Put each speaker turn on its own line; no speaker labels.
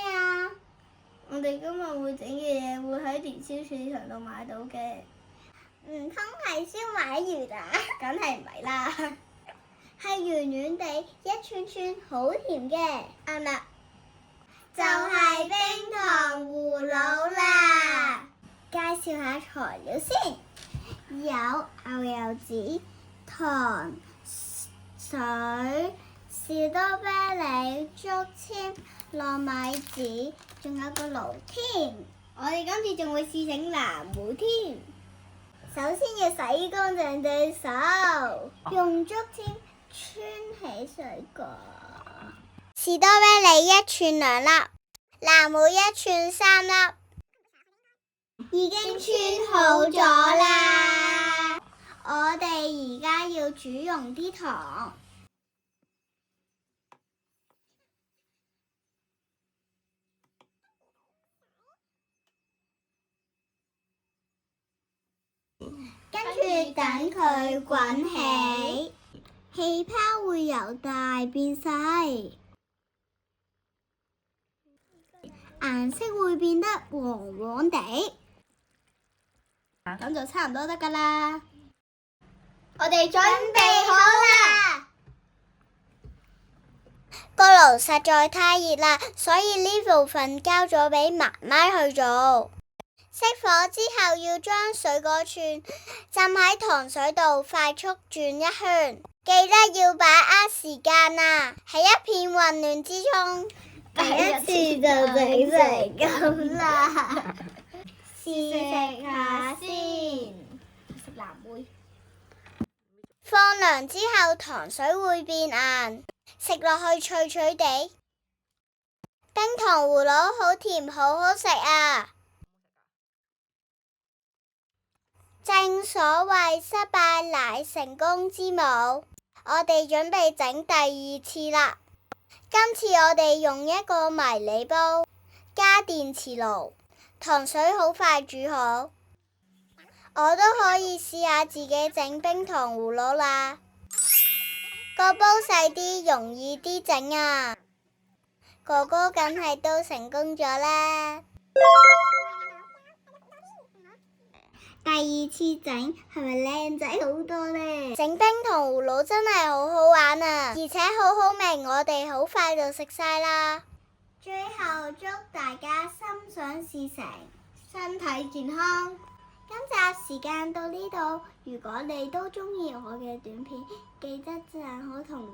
啊？
我哋今日會整嘅嘢會喺年宵市場度買到嘅。
唔通係燒賣魚啊？
梗係唔係啦，
係圓圓地一串串好甜嘅。
啱啦，
就係冰糖葫蘆啦。介紹下材料先，有牛油紙、糖、水、士多啤梨、竹籤、糯米紙，仲有個爐添。
我哋今次仲會試整藍莓添。
首先要洗乾淨隻手，用竹籤穿起水果。士多啤梨1串2粒，藍莓1串3粒，已經穿好咗啦。我哋而家要煮溶啲糖，跟住等佢滾起，氣泡會由大變細，顏色會變得黃黃地。
咁就差唔多得㗎啦。
我哋準備好啦！個爐實在太熱啦，所以呢部分交咗俾媽媽去做。熄火之後，要將水果串浸喺糖水度快速轉一圈，記得要把握時間啊！喺一片混亂之中，第一次就整成咁啦。試食下先。
食藍莓。
放涼之後，糖水會變硬，食落去脆脆地。冰糖葫蘆好甜，好好食啊！正所謂失敗乃成功之母，我哋準備整第2次啦。今次我哋用一個迷你煲，加電磁爐，糖水好快煮好。我都可以試下自己整冰糖葫蘆啦。個煲細啲，容易啲整啊。哥哥梗係都成功咗啦。第2次整係咪靚仔好多呢？整冰糖葫蘆真係好好玩啊，而且好好味，我哋好快就食晒啦。最後祝大家心想事成，
身體健康。
今集時間到呢度，如果你都中意我嘅短片，記得讚好同